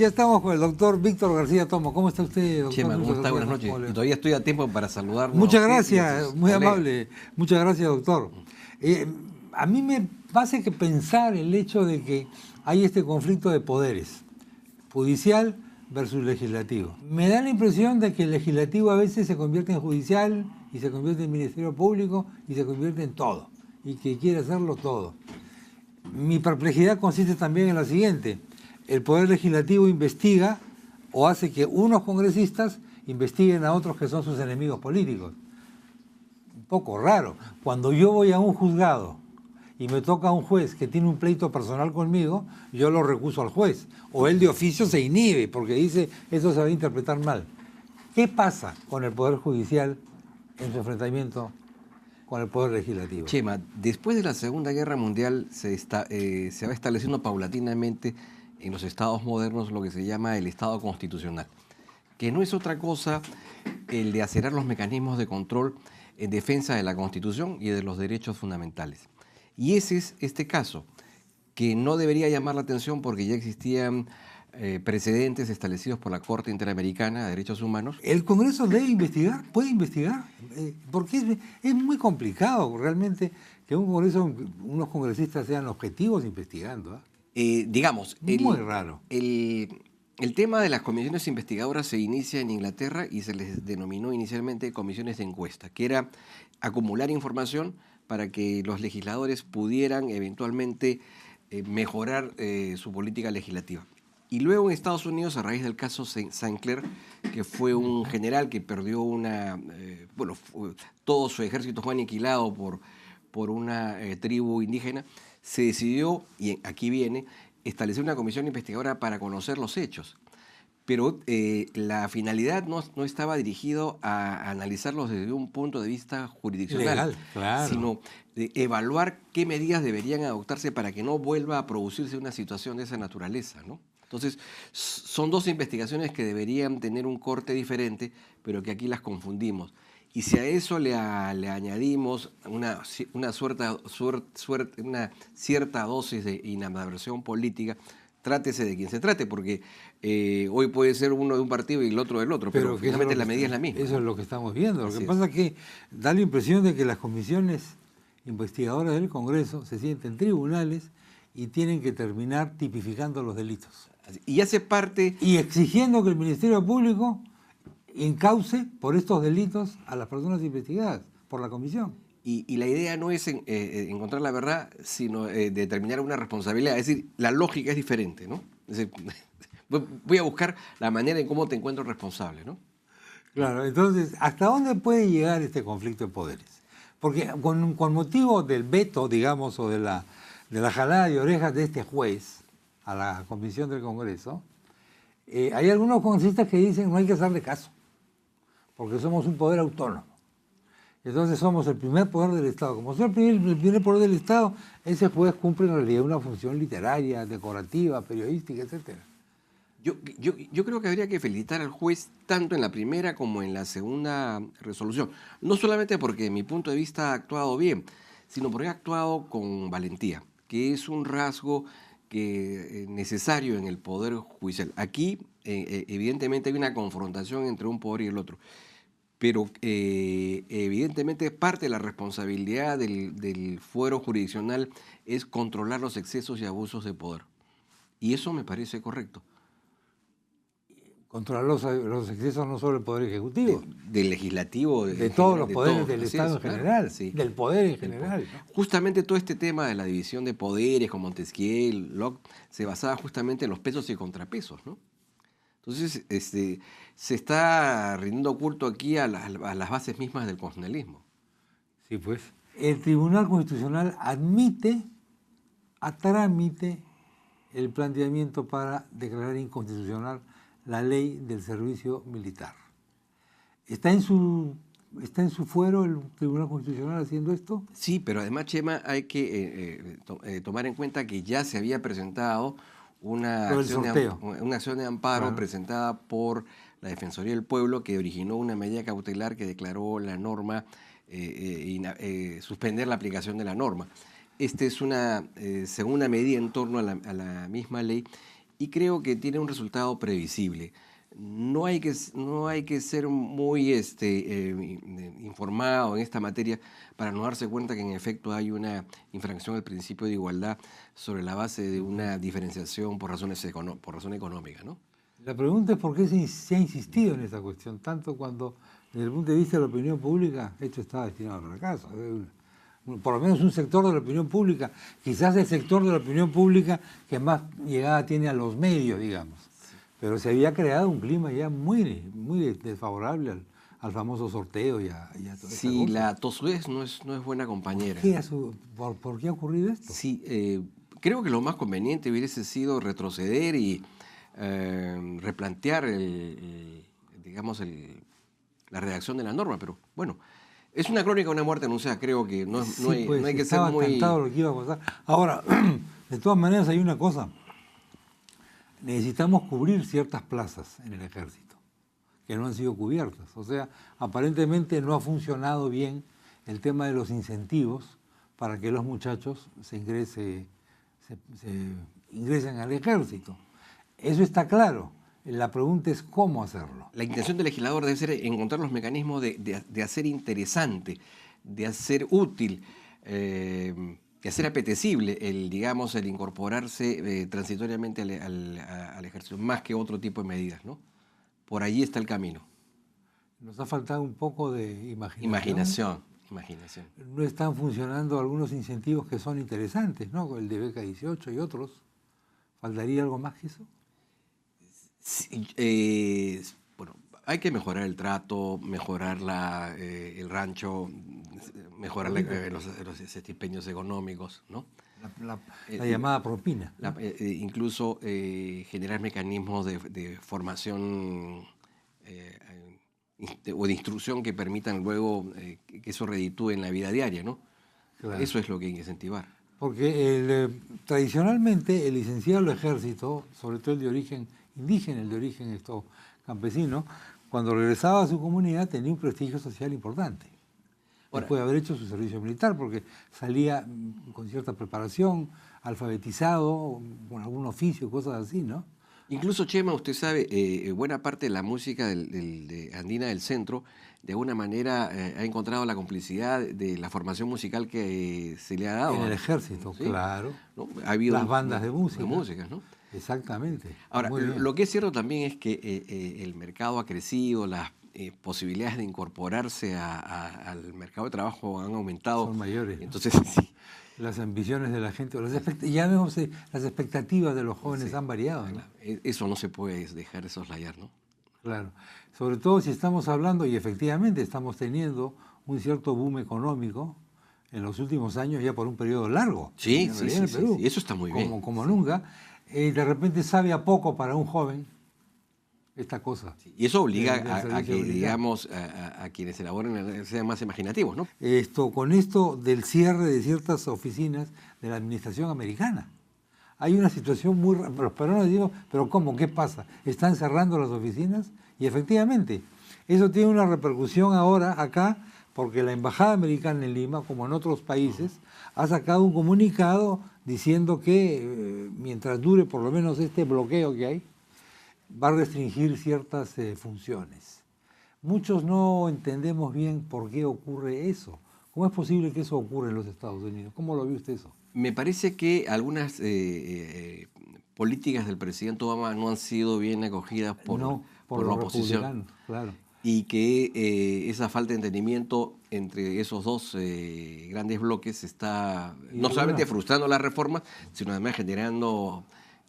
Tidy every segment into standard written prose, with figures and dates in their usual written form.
Ya estamos con el doctor Víctor García Tomo. ¿Cómo está usted, doctor? Chema, ¿cómo está? Buenas noches. Y todavía estoy a tiempo para saludarnos. Muchas gracias, muy amable. Muchas gracias, doctor. A mí me hace que pensar el hecho de que hay este conflicto de poderes, judicial versus legislativo. Me da la impresión de que el legislativo a veces se convierte en judicial y se convierte en ministerio público y se convierte en todo, y que quiere hacerlo todo. Mi perplejidad consiste también en lo siguiente: el Poder Legislativo investiga o hace que unos congresistas investiguen a otros que son sus enemigos políticos. Un poco raro. Cuando yo voy a un juzgado y me toca un juez que tiene un pleito personal conmigo, yo lo recuso al juez. O él de oficio se inhibe porque dice, eso se va a interpretar mal. ¿Qué pasa con el Poder Judicial en su enfrentamiento con el Poder Legislativo? Chema, después de la Segunda Guerra Mundial se va estableciendo paulatinamente en los estados modernos lo que se llama el Estado Constitucional, que no es otra cosa el de acerar los mecanismos de control en defensa de la Constitución y de los derechos fundamentales. Y ese es este caso, que no debería llamar la atención porque ya existían precedentes establecidos por la Corte Interamericana de Derechos Humanos. ¿El Congreso debe investigar? ¿Puede investigar? Porque es muy complicado realmente que unos congresistas sean objetivos investigando. Digamos, muy raro. El tema de las comisiones investigadoras se inicia en Inglaterra y se les denominó inicialmente comisiones de encuesta, que era acumular información para que los legisladores pudieran eventualmente mejorar su política legislativa. Y luego en Estados Unidos, a raíz del caso Sinclair, que fue un general que perdió todo su ejército fue aniquilado por una tribu indígena, se decidió, y aquí viene, establecer una comisión investigadora para conocer los hechos. Pero la finalidad no estaba dirigido a analizarlos desde un punto de vista jurisdiccional, legal, claro, sino de evaluar qué medidas deberían adoptarse para que no vuelva a producirse una situación de esa naturaleza, ¿no? Entonces, son dos investigaciones que deberían tener un corte diferente, pero que aquí las confundimos. Y si a eso le añadimos una cierta dosis de inadversión política, trátese de quien se trate, porque hoy puede ser uno de un partido y el otro del otro, pero finalmente la medida es la misma. Eso es lo que estamos viendo. Lo que pasa es que da la impresión de que las comisiones investigadoras del Congreso se sienten tribunales y tienen que terminar tipificando los delitos. Y hace parte... Y exigiendo que el Ministerio Público encauce por estos delitos a las personas investigadas por la comisión. Y la idea no es encontrar la verdad, sino determinar una responsabilidad. Es decir, la lógica es diferente, ¿no? Es decir, voy a buscar la manera en cómo te encuentro responsable, ¿no? Claro, entonces, ¿hasta dónde puede llegar este conflicto de poderes? Porque con motivo del veto, digamos, o de la jalada de orejas de este juez a la comisión del Congreso, hay algunos congresistas que dicen no hay que hacerle caso, porque somos un poder autónomo. Entonces somos el primer poder del Estado. Como somos el primer poder del Estado, ese juez cumple en realidad una función literaria, decorativa, periodística, etc. Yo creo que habría que felicitar al juez tanto en la primera como en la segunda resolución. No solamente porque, de mi punto de vista, ha actuado bien, sino porque ha actuado con valentía, que es un rasgo necesario en el Poder Judicial. Aquí, evidentemente, hay una confrontación entre un poder y el otro. Pero evidentemente parte de la responsabilidad del fuero jurisdiccional es controlar los excesos y abusos de poder. Y eso me parece correcto. Controlar los excesos no solo del Poder Ejecutivo. Del Legislativo. De todos los poderes del Estado en general. Claro, sí. Del poder en general. ¿No? Justamente todo este tema de la división de poderes con Montesquieu, Locke, se basaba justamente en los pesos y contrapesos, ¿no? Entonces, se está rindiendo culto aquí a las bases mismas del constitucionalismo. Sí, pues. El Tribunal Constitucional admite a trámite el planteamiento para declarar inconstitucional la ley del servicio militar. ¿Está en su fuero el Tribunal Constitucional haciendo esto? Sí, pero además, Chema, hay que tomar en cuenta que ya se había presentado una acción de amparo presentada por la Defensoría del Pueblo que originó una medida cautelar que declaró la norma, suspender la aplicación de la norma. Esta es una segunda medida en torno a la misma ley y creo que tiene un resultado previsible. No hay que ser muy informado en esta materia para no darse cuenta que en efecto hay una infracción al principio de igualdad sobre la base de una diferenciación por razón económica, ¿no? La pregunta es por qué se ha insistido en esta cuestión, tanto cuando desde el punto de vista de la opinión pública esto está destinado al fracaso. Por lo menos un sector de la opinión pública, quizás el sector de la opinión pública que más llegada tiene a los medios, digamos. Pero se había creado un clima ya muy, muy desfavorable al famoso sorteo y a toda esa Sí, cosa. la tosudez no es buena compañera. ¿Por qué ha ocurrido esto? Sí, creo que lo más conveniente hubiese sido retroceder y replantear digamos, la redacción de la norma, pero bueno, es una crónica de una muerte anunciada, creo que no hay que ser muy... cantado lo que iba a pasar. Ahora, de todas maneras hay una cosa, necesitamos cubrir ciertas plazas en el ejército que no han sido cubiertas. O sea, aparentemente no ha funcionado bien el tema de los incentivos para que los muchachos se ingresen al ejército. Eso está claro. La pregunta es cómo hacerlo. La intención del legislador debe ser encontrar los mecanismos de hacer interesante, de hacer útil, de hacer apetecible el incorporarse transitoriamente al ejército, más que otro tipo de medidas, ¿no? Por allí está el camino. Nos ha faltado un poco de imaginación. Imaginación. No están funcionando algunos incentivos que son interesantes, ¿no? El de beca 18 y otros. ¿Faltaría algo más que eso? Sí, bueno, hay que mejorar el trato, mejorar el rancho, mejorar los estipendios económicos, ¿no? La llamada propina. Incluso generar mecanismos de formación o de instrucción que permitan luego que eso reditúe en la vida diaria, ¿no? Claro. Eso es lo que hay que incentivar. Porque tradicionalmente el licenciado del ejército, sobre todo el de origen indígena, el de origen campesino, cuando regresaba a su comunidad tenía un prestigio social importante. Después de haber hecho su servicio militar, porque salía con cierta preparación, alfabetizado, con algún oficio, cosas así, ¿no? Incluso, Chema, usted sabe, buena parte de la música de andina del centro, de alguna manera ha encontrado la complicidad de la formación musical que se le ha dado. En el ejército, ¿sí? Claro. ¿No? Ha habido las bandas de música. De música, ¿no? Exactamente. Ahora, lo que es cierto también es que el mercado ha crecido, las posibilidades de incorporarse al mercado de trabajo han aumentado. Son mayores. Entonces, sí. Las ambiciones de la gente, ya vemos, las expectativas de los jóvenes han variado, ¿no? Eso no se puede dejar de soslayar, ¿no? Claro. Sobre todo si estamos hablando, y efectivamente estamos teniendo un cierto boom económico en los últimos años, ya por un periodo largo. Sí, en Perú, sí, eso está muy bien. Como nunca. De repente sabe a poco para un joven esta cosa. Sí, y eso obliga a que, digamos, a quienes elaboren sean más imaginativos, ¿no? Con esto del cierre de ciertas oficinas de la administración americana. Hay una situación muy... Los peruanos decimos, pero ¿cómo? ¿Qué pasa? ¿Están cerrando las oficinas? Y efectivamente, eso tiene una repercusión ahora acá, porque la Embajada Americana en Lima, como en otros países, ha sacado un comunicado diciendo que mientras dure por lo menos este bloqueo que hay, va a restringir ciertas funciones. Muchos no entendemos bien por qué ocurre eso. ¿Cómo es posible que eso ocurra en los Estados Unidos? ¿Cómo lo ve usted eso? Me parece que algunas políticas del presidente Obama no han sido bien acogidas por la oposición. Claro. Y que esa falta de entendimiento entre esos dos grandes bloques está no solamente frustrando la reforma, sino además generando,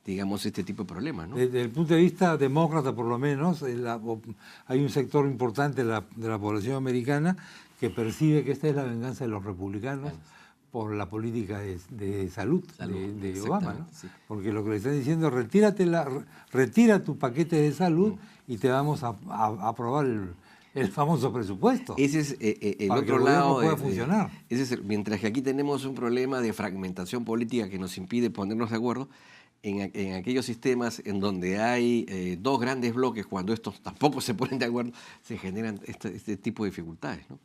digamos, este tipo de problemas, ¿no? Desde el punto de vista demócrata, por lo menos, hay un sector importante de la población americana que percibe que esta es la venganza de los republicanos por la política de salud de Obama, ¿no? Sí. Porque lo que le están diciendo es retira tu paquete de salud y te vamos a aprobar el famoso presupuesto. Ese es el otro lado. Pueda funcionar. Mientras que aquí tenemos un problema de fragmentación política que nos impide ponernos de acuerdo, en aquellos sistemas en donde hay dos grandes bloques, cuando estos tampoco se ponen de acuerdo, se generan este tipo de dificultades, ¿no?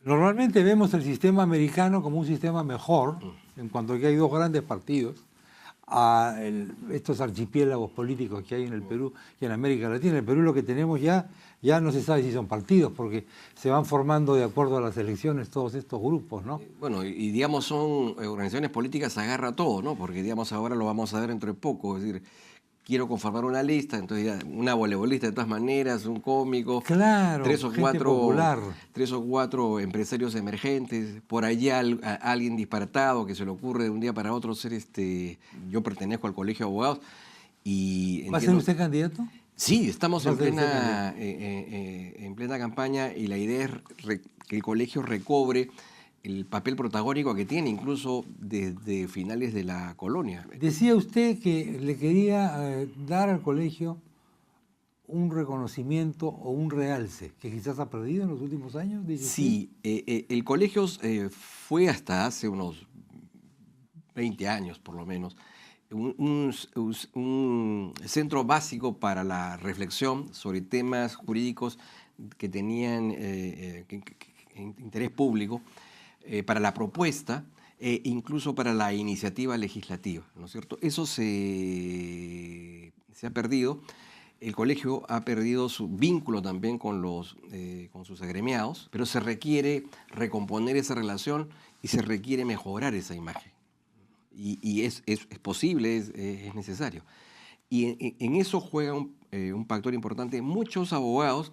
Normalmente vemos el sistema americano como un sistema mejor, en cuanto a que hay dos grandes partidos, estos archipiélagos políticos que hay en el Perú y en América Latina. En el Perú lo que tenemos ya no se sabe si son partidos, porque se van formando de acuerdo a las elecciones todos estos grupos, ¿no? Bueno, y digamos son organizaciones políticas agarra todo, ¿no? Porque digamos ahora lo vamos a ver dentro de poco, es decir, quiero conformar una lista, entonces ya una voleibolista de todas maneras, un cómico, claro, tres o popular. 3 o 4 empresarios emergentes, por allá alguien disparatado que se le ocurre de un día para otro ser yo pertenezco al Colegio de Abogados y ¿Va a ser usted candidato? Sí, estamos en plena campaña y la idea es que el colegio recobre el papel protagónico que tiene incluso desde finales de la colonia. Decía usted que le quería dar al colegio un reconocimiento o un realce que quizás ha perdido en los últimos años. Sí, el colegio fue hasta hace unos 20 años por lo menos un centro básico para la reflexión sobre temas jurídicos que tenían interés público, para la propuesta e incluso para la iniciativa legislativa, ¿no es cierto? Eso se ha perdido. El colegio ha perdido su vínculo también con sus agremiados, pero se requiere recomponer esa relación y se requiere mejorar esa imagen. Y es posible, es necesario. Y en eso juega un factor importante. Muchos abogados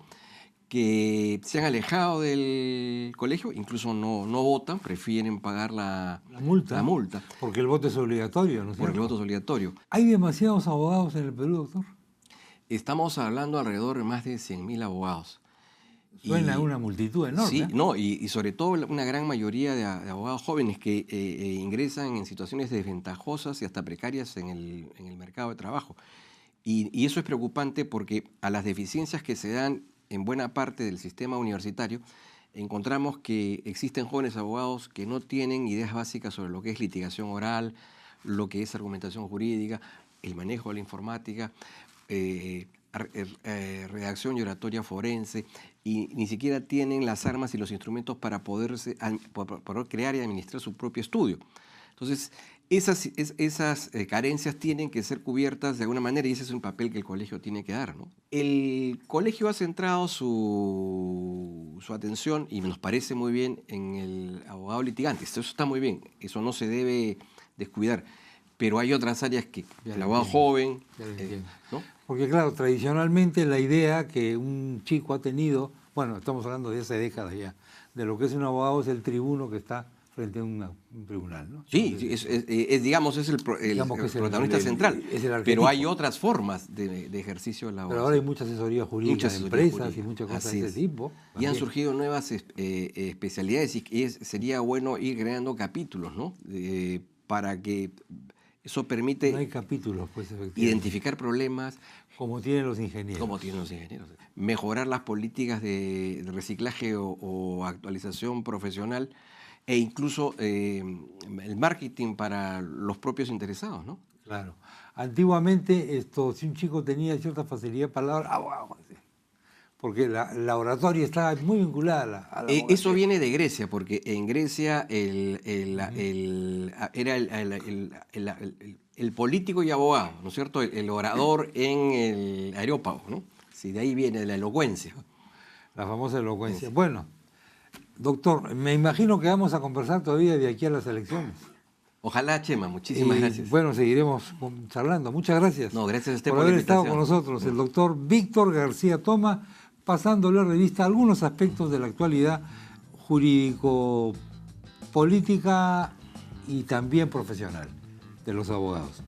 que se han alejado del colegio, incluso no votan, prefieren pagar la multa. Porque el voto es obligatorio, ¿no es cierto? Porque el voto es obligatorio. ¿Hay demasiados abogados en el Perú, doctor? Estamos hablando alrededor de más de 100.000 abogados. Suena una multitud enorme. Sí, no, y sobre todo una gran mayoría de abogados jóvenes que ingresan en situaciones desventajosas y hasta precarias en el mercado de trabajo. Y eso es preocupante porque a las deficiencias que se dan en buena parte del sistema universitario, encontramos que existen jóvenes abogados que no tienen ideas básicas sobre lo que es litigación oral, lo que es argumentación jurídica, el manejo de la informática, redacción y oratoria forense, y ni siquiera tienen las armas y los instrumentos para poder crear y administrar su propio estudio. Entonces, esas carencias tienen que ser cubiertas de alguna manera y ese es un papel que el colegio tiene que dar, ¿no? El colegio ha centrado su atención, y nos parece muy bien, en el abogado litigante. Eso está muy bien, eso no se debe descuidar. Pero hay otras áreas que el abogado joven, ¿no? Porque claro, tradicionalmente la idea que un chico ha tenido, bueno, estamos hablando de hace décadas ya, de lo que es un abogado es el tribuno que está frente a un tribunal, ¿no? Sí, digamos, es el protagonista central. Pero hay otras formas de ejercicio de la abogacía. Pero ahora hay mucha asesoría jurídica de empresas y muchas cosas de ese tipo. Y han surgido nuevas especialidades y sería bueno ir creando capítulos, ¿no? Para que eso permite no hay capítulos, pues, identificar problemas. Como tienen los ingenieros. Como tienen los ingenieros. Mejorar las políticas de reciclaje o actualización profesional e incluso el marketing para los propios interesados, ¿no? Claro. Antiguamente, si un chico tenía cierta facilidad para hablar, porque la oratoria estaba muy vinculada a la eso viene de Grecia, porque en Grecia era el político y abogado, ¿no es cierto? El orador en el areópago, ¿no? Sí, de ahí viene la elocuencia. La famosa elocuencia. Sí. Bueno, doctor, me imagino que vamos a conversar todavía de aquí a las elecciones. Ojalá, Chema, muchísimas gracias. Bueno, seguiremos charlando. Muchas gracias. No, gracias a usted por haber estado con nosotros. El doctor Víctor García Toma, pasándole a revista algunos aspectos de la actualidad jurídico-política y también profesional de los abogados.